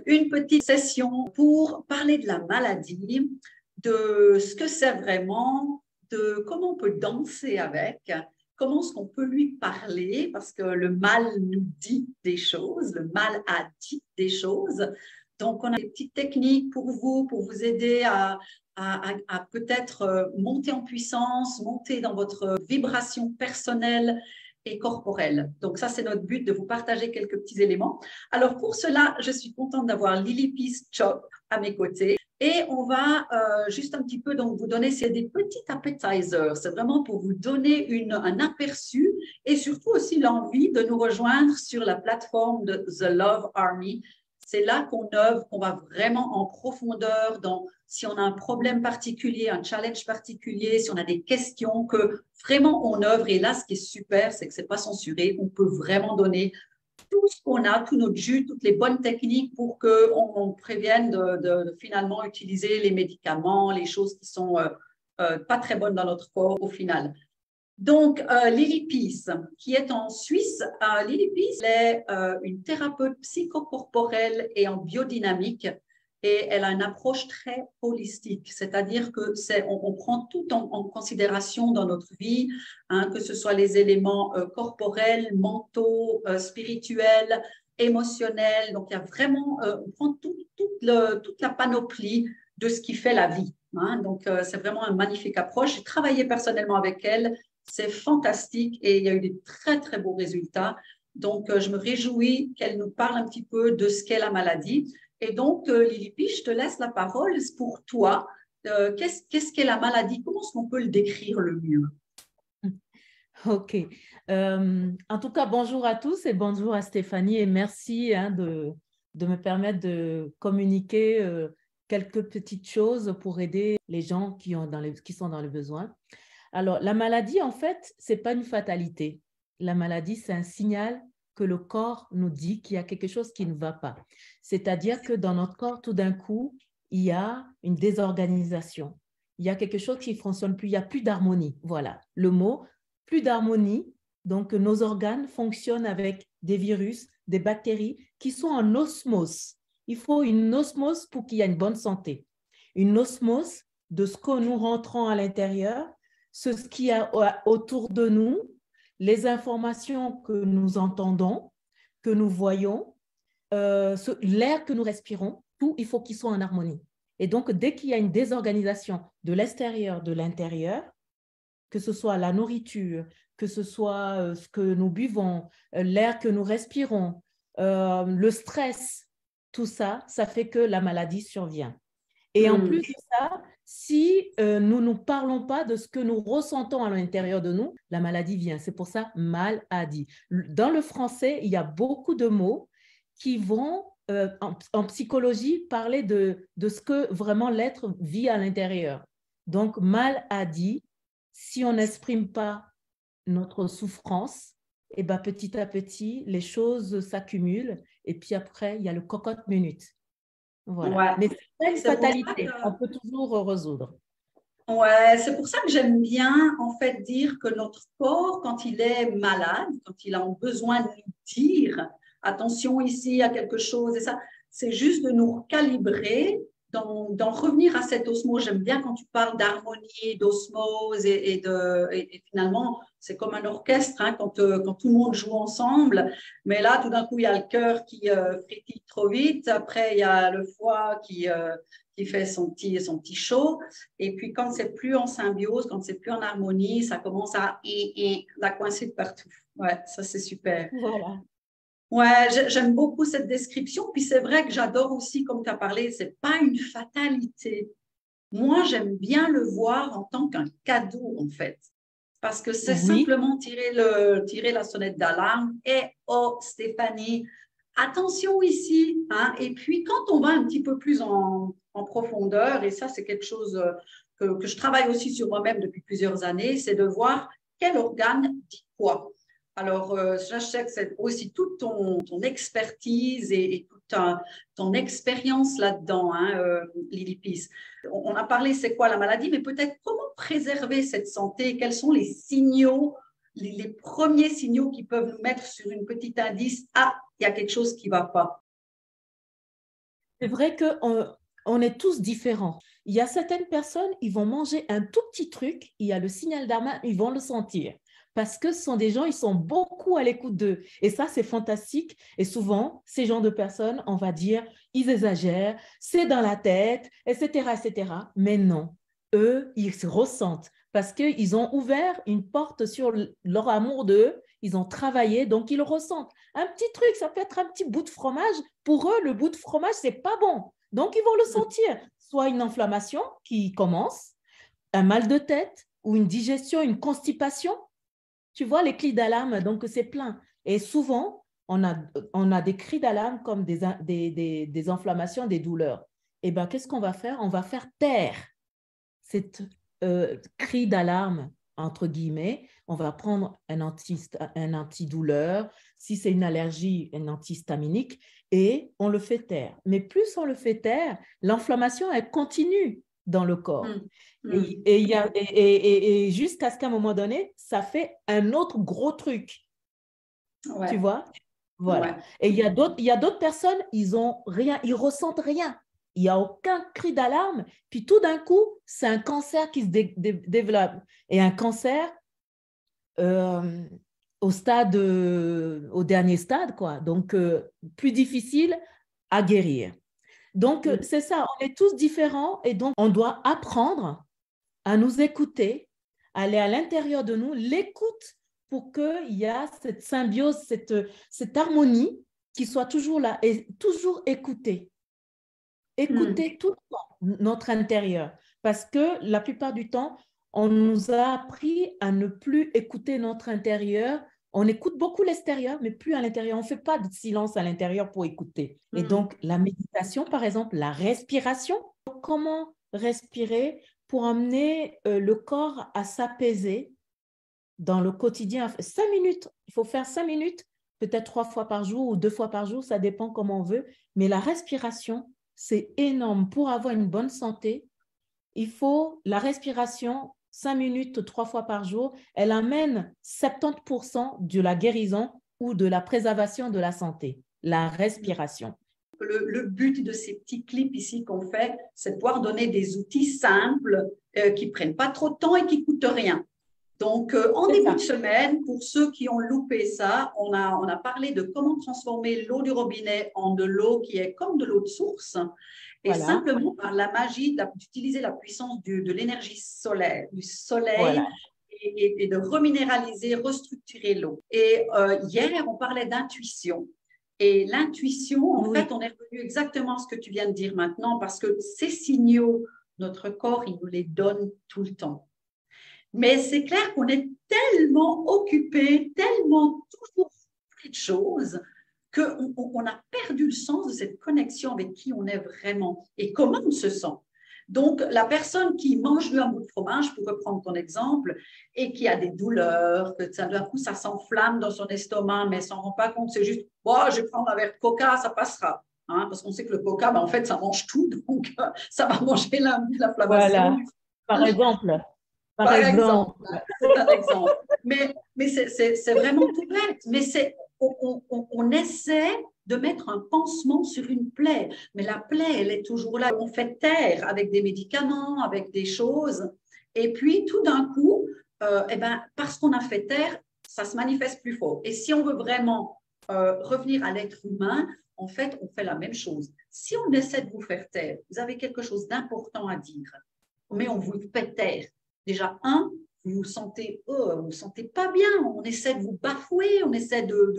une petite session pour parler de la maladie, de ce que c'est vraiment, de comment on peut danser avec, comment est-ce qu'on peut lui parler, parce que le mal nous dit des choses, le mal a dit des choses. Donc, on a des petites techniques pour vous aider à peut-être monter en puissance, monter dans votre vibration personnelle et corporelle. Donc, ça, c'est notre but de vous partager quelques petits éléments. Alors, pour cela, je suis contente d'avoir Lily Peace Chop à mes côtés. Et on va juste un petit peu donc, vous donner, c'est des petits appetizers. C'est vraiment pour vous donner un aperçu et surtout aussi l'envie de nous rejoindre sur la plateforme de The Love Army. C'est là qu'on œuvre, qu'on va vraiment en profondeur dans si on a un problème particulier, un challenge particulier, si on a des questions, que vraiment on œuvre. Et là, ce qui est super, c'est que ce n'est pas censuré. On peut vraiment donner tout ce qu'on a, tout notre jus, toutes les bonnes techniques pour qu'on prévienne de finalement utiliser les médicaments, les choses qui sont pas très bonnes dans notre corps au final. Donc, Lily Peace, qui est en Suisse, Lily Peace est une thérapeute psychocorporelle et en biodynamique et elle a une approche très holistique, c'est-à-dire que on prend tout en considération dans notre vie, hein, que ce soit les éléments corporels, mentaux, spirituels, émotionnels. Donc, il y a vraiment, on prend toute la panoplie de ce qui fait la vie. Hein. Donc, c'est vraiment une magnifique approche. J'ai travaillé personnellement avec elle. C'est fantastique et il y a eu des très, très beaux résultats. Donc, je me réjouis qu'elle nous parle un petit peu de ce qu'est la maladie. Et donc, Lily Peace, je te laisse la parole pour toi. Qu'est-ce qu'est la maladie? Comment est-ce qu'on peut le décrire le mieux? Ok. En tout cas, bonjour à tous et bonjour à Stéphanie et merci de me permettre de communiquer quelques petites choses pour aider les gens qui sont dans le besoin. Alors, la maladie, en fait, ce n'est pas une fatalité. La maladie, c'est un signal que le corps nous dit qu'il y a quelque chose qui ne va pas. C'est-à-dire que dans notre corps, tout d'un coup, il y a une désorganisation. Il y a quelque chose qui ne fonctionne plus, il n'y a plus d'harmonie. Voilà, le mot, plus d'harmonie. Donc, nos organes fonctionnent avec des virus, des bactéries qui sont en osmose. Il faut une osmose pour qu'il y ait une bonne santé. Une osmose de ce que nous rentrons à l'intérieur, ce qu'il y a autour de nous, les informations que nous entendons, que nous voyons, l'air que nous respirons, tout, il faut qu'il soit en harmonie. Et donc, dès qu'il y a une désorganisation de l'extérieur, de l'intérieur, que ce soit la nourriture, que ce soit ce que nous buvons, l'air que nous respirons, le stress, tout ça, ça fait que la maladie survient. Et en plus de ça, si nous ne parlons pas de ce que nous ressentons à l'intérieur de nous, la maladie vient. C'est pour ça maladie. Dans le français, il y a beaucoup de mots qui vont, en psychologie, parler de ce que vraiment l'être vit à l'intérieur. Donc, maladie, si on n'exprime pas notre souffrance, et ben, petit à petit, les choses s'accumulent. Et puis après, il y a le cocotte-minute. Voilà. Ouais. Mais c'est pas une fatalité. Que... On peut toujours résoudre. Ouais, c'est pour ça que j'aime bien en fait dire que notre corps, quand il est malade, quand il a besoin de nous dire attention ici, il y a quelque chose et ça, c'est juste de nous calibrer, d'en revenir à cette osmose. J'aime bien quand tu parles d'harmonie, d'osmose et finalement, c'est comme un orchestre hein, quand tout le monde joue ensemble. Mais là, tout d'un coup, il y a le cœur qui frétille trop vite. Après, il y a le foie qui fait son petit show. Et puis, quand c'est plus en symbiose, quand c'est plus en harmonie, ça commence à la coincer de partout. Ouais, ça, c'est super. Voilà. Ouais, j'aime beaucoup cette description. Puis, c'est vrai que j'adore aussi, comme tu as parlé, c'est pas une fatalité. Moi, j'aime bien le voir en tant qu'un cadeau, en fait. Parce que c'est Oui. simplement tirer la sonnette d'alarme. Et oh, Stéphanie, attention ici. Hein? Et puis, quand on va un petit peu plus en profondeur, et ça, c'est quelque chose que je travaille aussi sur moi-même depuis plusieurs années, c'est de voir quel organe dit quoi. Alors, je sais que c'est aussi toute ton expertise et toute ton expérience là-dedans, hein, Lily Peace. On a parlé, c'est quoi la maladie, mais peut-être comment préserver cette santé? Quels sont les signaux, les premiers signaux qui peuvent nous mettre sur une petite indice? Ah, il y a quelque chose qui ne va pas. C'est vrai qu'on est tous différents. Il y a certaines personnes, ils vont manger un tout petit truc, il y a le signal d'alarme, ils vont le sentir. Parce que ce sont des gens, ils sont beaucoup à l'écoute d'eux. Et ça, c'est fantastique. Et souvent, ces genres de personnes, on va dire, ils exagèrent, c'est dans la tête, etc., etc. Mais non, eux, ils se ressentent parce qu'ils ont ouvert une porte sur leur amour d'eux, ils ont travaillé, donc ils le ressentent. Un petit truc, ça peut être un petit bout de fromage. Pour eux, le bout de fromage, c'est pas bon. Donc, ils vont le sentir. Soit une inflammation qui commence, un mal de tête ou une digestion, une constipation. Tu vois, les cris d'alarme, donc c'est plein. Et souvent, on a des cris d'alarme comme des inflammations, des douleurs. Eh bien, qu'est-ce qu'on va faire? On va faire taire cette cri d'alarme, entre guillemets. On va prendre un antidouleur. Si c'est une allergie, un antihistaminique, et on le fait taire. Mais plus on le fait taire, l'inflammation, elle continue dans le corps. Et jusqu'à ce qu'à un moment donné, ça fait un autre gros truc. Ouais. Tu vois? Voilà. Ouais. Et il y a d'autres personnes, ils ont rien, ils ressentent rien. Il n'y a aucun cri d'alarme. Puis tout d'un coup, c'est un cancer qui se développe. Et un cancer au dernier stade, quoi. Donc, plus difficile à guérir. Donc, c'est ça, on est tous différents et donc on doit apprendre à nous écouter, aller à l'intérieur de nous, l'écoute pour qu'il y ait cette symbiose, cette harmonie qui soit toujours là et toujours écouter. Écouter tout le temps notre intérieur parce que la plupart du temps, on nous a appris à ne plus écouter notre intérieur. On écoute beaucoup l'extérieur, mais plus à l'intérieur. On ne fait pas de silence à l'intérieur pour écouter. Et donc, la méditation, par exemple, la respiration, comment respirer pour amener le corps à s'apaiser dans le quotidien. 5 minutes, il faut faire 5 minutes, peut-être 3 fois par jour ou 2 fois par jour, ça dépend comment on veut. Mais la respiration, c'est énorme. Pour avoir une bonne santé, il faut la respiration, 5 minutes, 3 fois par jour, elle amène 70% de la guérison ou de la préservation de la santé, la respiration. Le but de ces petits clips ici qu'on fait, c'est de pouvoir donner des outils simples qui ne prennent pas trop de temps et qui ne coûtent rien. Donc, en début de semaine, pour ceux qui ont loupé ça, on a parlé de comment transformer l'eau du robinet en de l'eau qui est comme de l'eau de source. Et simplement par la magie d'utiliser la puissance de l'énergie solaire, du soleil et de reminéraliser, restructurer l'eau. Et hier, on parlait d'intuition. Et l'intuition, en fait, on est revenu exactement à ce que tu viens de dire maintenant, parce que ces signaux, notre corps, il nous les donne tout le temps. Mais c'est clair qu'on est tellement occupé, tellement toujours plein de choses, qu'on a perdu le sens de cette connexion avec qui on est vraiment et comment on se sent. Donc, la personne qui mange un bout de fromage, pour reprendre ton exemple, et qui a des douleurs, que d'un coup, ça s'enflamme dans son estomac, mais elle ne s'en rend pas compte, c'est juste, oh, je vais prendre un verre de coca, ça passera. Hein, parce qu'on sait que le coca, ben, en fait, ça mange tout, donc ça va manger l'inflammation. Voilà, par exemple. Par exemple, c'est un exemple. Mais c'est vraiment tout bête. Mais on essaie de mettre un pansement sur une plaie. Mais la plaie, elle est toujours là. On fait taire avec des médicaments, avec des choses. Et puis, tout d'un coup, parce qu'on a fait taire, ça se manifeste plus fort. Et si on veut vraiment revenir à l'être humain, en fait, on fait la même chose. Si on essaie de vous faire taire, vous avez quelque chose d'important à dire, mais on vous fait taire. Déjà, vous vous sentez pas bien, on essaie de vous bafouer, on essaie de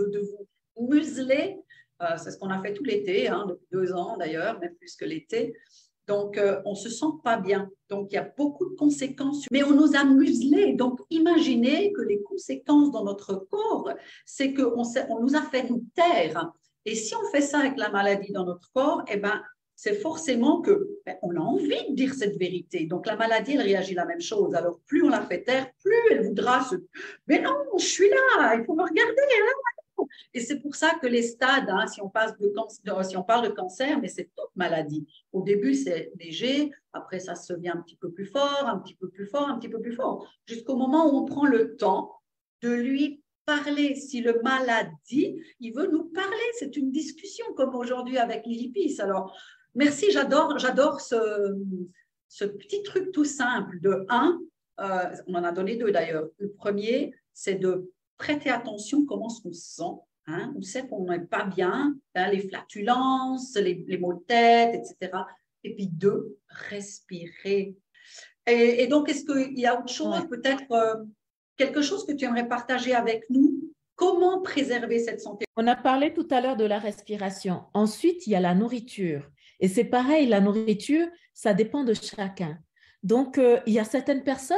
vous museler. C'est ce qu'on a fait tout l'été, depuis 2 ans d'ailleurs, même plus que l'été. Donc, on ne se sent pas bien. Donc, il y a beaucoup de conséquences. Mais on nous a muselés. Donc, imaginez que les conséquences dans notre corps, c'est qu'on nous a fait nous taire. Et si on fait ça avec la maladie dans notre corps, eh ben, c'est forcément qu'on a envie de dire cette vérité. Donc, la maladie, elle réagit la même chose. Alors, plus on la fait taire, plus elle voudra se... Mais non, je suis là, il faut me regarder. Hein. Et c'est pour ça que les stades, si on parle de cancer, mais c'est toute maladie. Au début, c'est léger. Après, ça se devient un petit peu plus fort, un petit peu plus fort, un petit peu plus fort. Jusqu'au moment où on prend le temps de lui parler. Si le malade dit, il veut nous parler. C'est une discussion comme aujourd'hui avec Lily Peace. Alors, Merci, j'adore ce petit truc tout simple. De un, on en a donné deux d'ailleurs. Le premier, c'est de prêter attention comment on se sent. Hein, on sait qu'on n'est pas bien, hein, les flatulences, les maux de tête, etc. Et puis deux, respirer. Et donc, est-ce qu'il y a autre chose, peut-être quelque chose que tu aimerais partager avec nous? Comment préserver cette santé? On a parlé tout à l'heure de la respiration. Ensuite, il y a la nourriture. Et c'est pareil, la nourriture, ça dépend de chacun. Donc, il y a certaines personnes,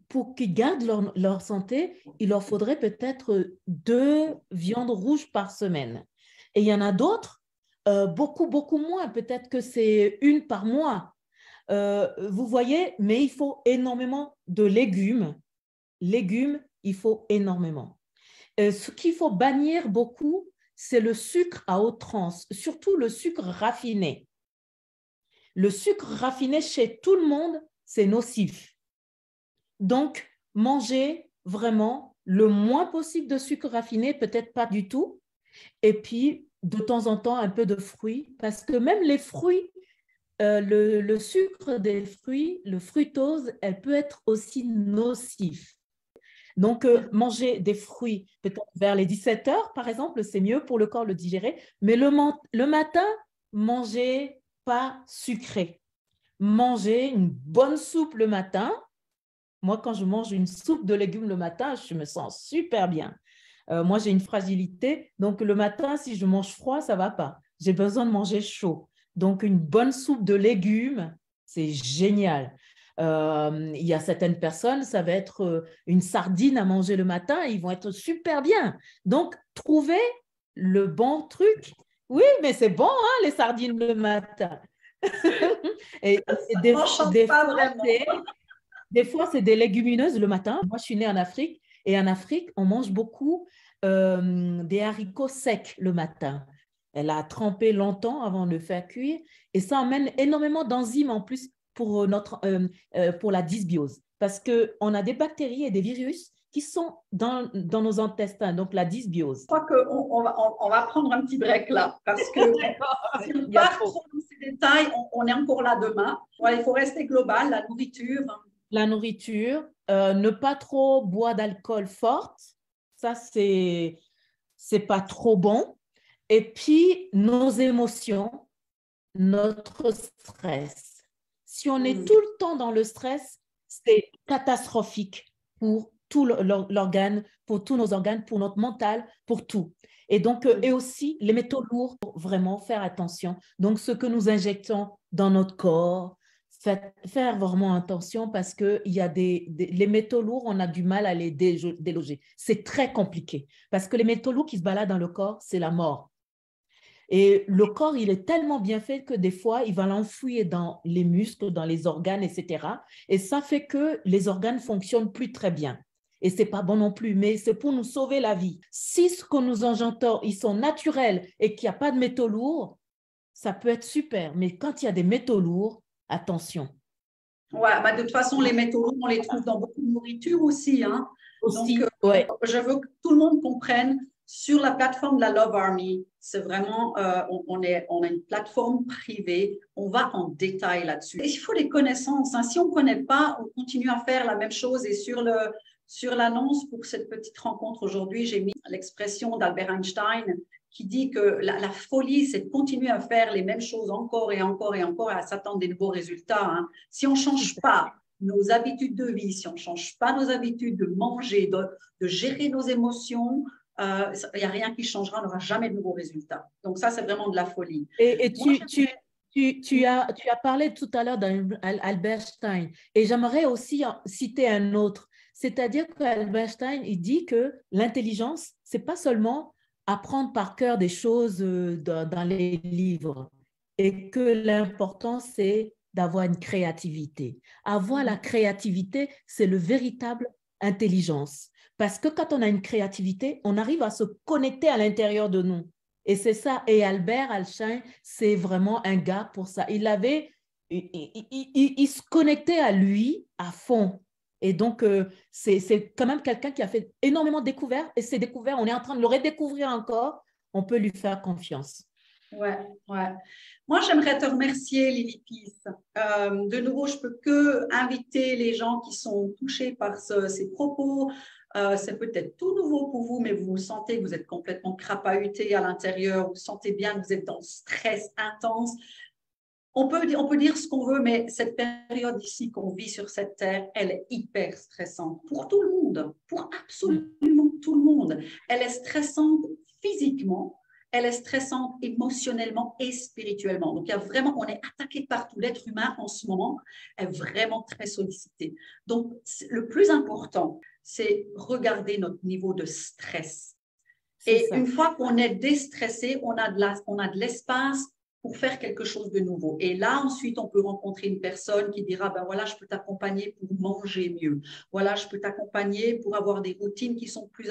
pour qu'ils gardent leur santé, il leur faudrait peut-être 2 viandes rouges par semaine. Et il y en a d'autres, beaucoup, beaucoup moins. Peut-être que c'est 1 par mois. Vous voyez, mais il faut énormément de légumes. Légumes, il faut énormément. Ce qu'il faut bannir beaucoup, c'est le sucre à outrance, surtout le sucre raffiné. Le sucre raffiné chez tout le monde, c'est nocif. Donc, mangez vraiment le moins possible de sucre raffiné, peut-être pas du tout. Et puis, de temps en temps, un peu de fruits, parce que même les fruits, le sucre des fruits, le fructose, elle peut être aussi nocif. Donc, manger des fruits peut-être vers les 17 heures, par exemple, c'est mieux pour le corps le digérer. Mais le matin, mangez pas sucré. Mangez une bonne soupe le matin. Moi, quand je mange une soupe de légumes le matin, je me sens super bien. Moi, j'ai une fragilité. Donc, le matin, si je mange froid, ça ne va pas. J'ai besoin de manger chaud. Donc, une bonne soupe de légumes, c'est génial. Il y a certaines personnes, ça va être une sardine à manger le matin, ils vont être super bien. Donc, trouvez le bon truc. Oui, mais c'est bon, hein, les sardines le matin. Et des fois, c'est des légumineuses le matin. Moi, je suis née en Afrique et en Afrique, on mange beaucoup des haricots secs le matin. Elle a trempé longtemps avant de le faire cuire et ça amène énormément d'enzymes en plus pour pour la dysbiose. Parce qu'on a des bactéries et des virus qui sont dans nos intestins, donc la dysbiose. Je crois qu'on va prendre un petit break là, parce que si on part trop dans ces détails, on est encore là demain. Ouais, il faut rester global, la nourriture. La nourriture, ne pas trop boire d'alcool fort, ça c'est pas trop bon. Et puis nos émotions, notre stress. Si on est tout le temps dans le stress, c'est catastrophique pour tout l'organe, pour tous nos organes, pour notre mental, pour tout. Et donc, et aussi les métaux lourds, pour vraiment faire attention. Donc, ce que nous injectons dans notre corps, faire vraiment attention parce que il y a les métaux lourds, on a du mal à les déloger. C'est très compliqué parce que les métaux lourds qui se baladent dans le corps, c'est la mort. Et le corps, il est tellement bien fait que des fois, il va l'enfouir dans les muscles, dans les organes, etc. Et ça fait que les organes fonctionnent plus très bien. Et ce n'est pas bon non plus, mais c'est pour nous sauver la vie. Si ce que nous injectons, ils sont naturels et qu'il n'y a pas de métaux lourds, ça peut être super. Mais quand il y a des métaux lourds, attention. Ouais, bah de toute façon, les métaux lourds, on les trouve dans beaucoup de nourriture aussi. Hein. Aussi, donc, ouais. Je veux que tout le monde comprenne sur la plateforme de la Love Army, c'est vraiment, on a une plateforme privée, on va en détail là-dessus. Il faut les connaissances. Hein. Si on ne connaît pas, on continue à faire la même chose. Et sur l'annonce pour cette petite rencontre aujourd'hui, j'ai mis l'expression d'Albert Einstein qui dit que la folie, c'est de continuer à faire les mêmes choses encore et encore et encore et à s'attendre des nouveaux résultats. Hein. Si on ne change pas nos habitudes de vie, si on ne change pas nos habitudes de manger, de gérer nos émotions, il n'y a rien qui changera, on n'aura jamais de nouveaux résultats. Donc ça, c'est vraiment de la folie. Et tu as parlé tout à l'heure d'Albert Einstein et j'aimerais aussi citer un autre. C'est-à-dire qu'Albert Einstein, il dit que l'intelligence, ce n'est pas seulement apprendre par cœur des choses dans les livres et que l'important, c'est d'avoir une créativité. Avoir la créativité, c'est le véritable intelligence. Parce que quand on a une créativité, on arrive à se connecter à l'intérieur de nous. Et c'est ça. Et Albert Einstein, c'est vraiment un gars pour ça. Il se connectait à lui à fond. Et donc, c'est quand même quelqu'un qui a fait énormément de découvertes. Et ces découvertes, on est en train de le redécouvrir encore. On peut lui faire confiance. Ouais, ouais. Moi, j'aimerais te remercier, Lily Peace. De nouveau, je peux que inviter les gens qui sont touchés par ces propos. C'est peut-être tout nouveau pour vous, mais vous vous sentez que vous êtes complètement crapahuté à l'intérieur, vous sentez bien que vous êtes dans le stress intense. On peut dire ce qu'on veut, mais cette période ici qu'on vit sur cette terre, elle est hyper stressante pour tout le monde, pour absolument tout le monde. Elle est stressante physiquement, elle est stressante émotionnellement et spirituellement. Donc, il y a vraiment, on est attaqué partout. L'être humain, en ce moment, est vraiment très sollicité. Donc, le plus important, c'est regarder notre niveau de stress. Et une fois qu'on est déstressé, on a de l'espace pour faire quelque chose de nouveau. Et là, ensuite, on peut rencontrer une personne qui dira, ben voilà, je peux t'accompagner pour manger mieux. Voilà, je peux t'accompagner pour avoir des routines qui sont plus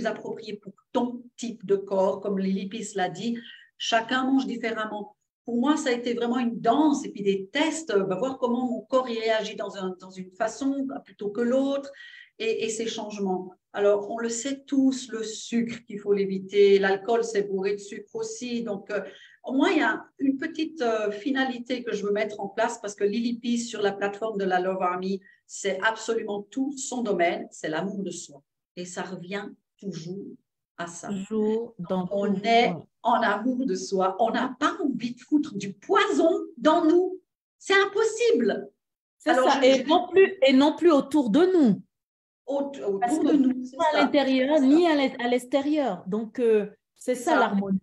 appropriées pour ton type de corps. Comme Lily Peace l'a dit, chacun mange différemment. Pour moi, ça a été vraiment une danse et puis des tests, voir comment mon corps y réagit dans une façon plutôt que l'autre et ces changements. Alors, on le sait tous, le sucre qu'il faut l'éviter, l'alcool, c'est bourré de sucre aussi. Donc, au moins, il y a une petite finalité que je veux mettre en place parce que Lily Peace sur la plateforme de la Love Army, c'est absolument tout son domaine, c'est l'amour de soi. Et ça revient toujours à ça. Toujours dans on est en amour de soi. On n'a pas envie de foutre du poison dans nous. C'est impossible. C'est ça. Et non plus autour de nous. Autour de nous. Ni à l'intérieur, ni à l'extérieur. Donc, c'est ça l'harmonie.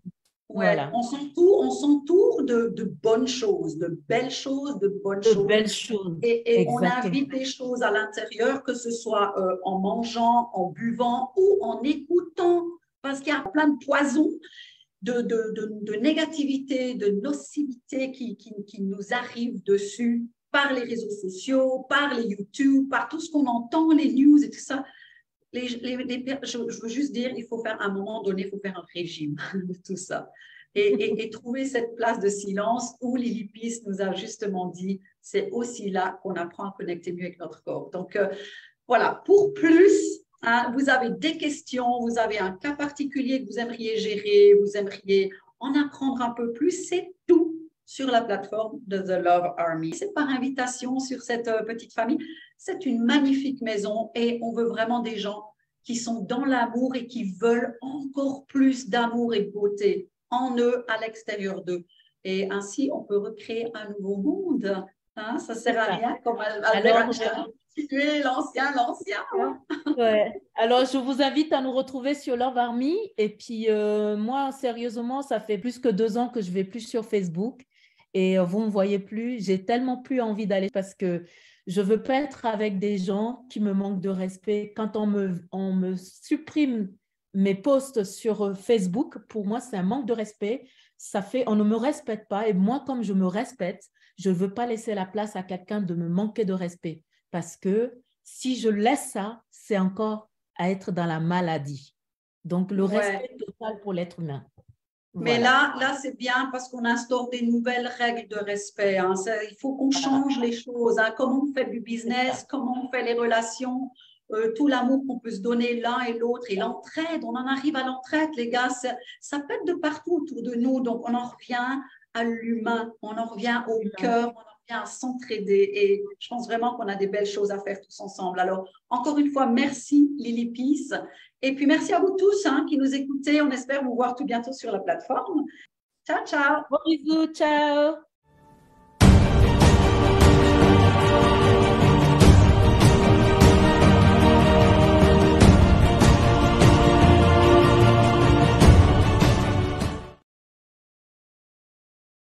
Ouais, voilà. On s'entoure de bonnes choses, de belles choses, de bonnes choses. Belles choses. Et on invite des choses à l'intérieur, que ce soit en mangeant, en buvant ou en écoutant, parce qu'il y a plein de poisons, de négativité, de nocivité qui nous arrivent dessus par les réseaux sociaux, par les YouTube, par tout ce qu'on entend, les news et tout ça. Je veux juste dire, il faut faire à un moment donné, il faut faire un régime de tout ça. Et trouver cette place de silence où Lily Peace nous a justement dit, c'est aussi là qu'on apprend à connecter mieux avec notre corps. Donc, voilà, pour plus, hein, vous avez des questions, vous avez un cas particulier que vous aimeriez gérer, vous aimeriez en apprendre un peu plus, c'est tout sur la plateforme de The Love Army. C'est par invitation sur cette petite famille. C'est une magnifique maison et on veut vraiment des gens qui sont dans l'amour et qui veulent encore plus d'amour et de beauté en eux, à l'extérieur d'eux. Et ainsi, on peut recréer un nouveau monde. Hein? Ça ne sert à rien comme Albert Einstein. Tuer l'ancien. Ouais. Alors, je vous invite à nous retrouver sur Love Army. Et puis, moi, sérieusement, ça fait plus que 2 ans que je ne vais plus sur Facebook. Et vous ne me voyez plus. J'ai tellement plus envie d'aller parce que je ne veux pas être avec des gens qui me manquent de respect. Quand on me supprime mes posts sur Facebook, pour moi, c'est un manque de respect. Ça fait, on ne me respecte pas. Et moi, comme je me respecte, je ne veux pas laisser la place à quelqu'un de me manquer de respect. Parce que si je laisse ça, c'est encore à être dans la maladie. Donc, le respect total pour l'être humain. Mais voilà. Là c'est bien parce qu'on instaure des nouvelles règles de respect. Hein. Il faut qu'on change les choses. Hein. Comment on fait du business, comment on fait les relations, tout l'amour qu'on peut se donner l'un et l'autre et l'entraide. On en arrive à l'entraide, les gars. Ça pète de partout autour de nous. Donc, on en revient à l'humain, on en revient au cœur, on en revient à s'entraider. Et je pense vraiment qu'on a des belles choses à faire tous ensemble. Alors, encore une fois, merci Lily Peace. Et puis, merci à vous tous hein, qui nous écoutez. On espère vous voir tout bientôt sur la plateforme. Ciao, ciao. Bon bisous, ciao.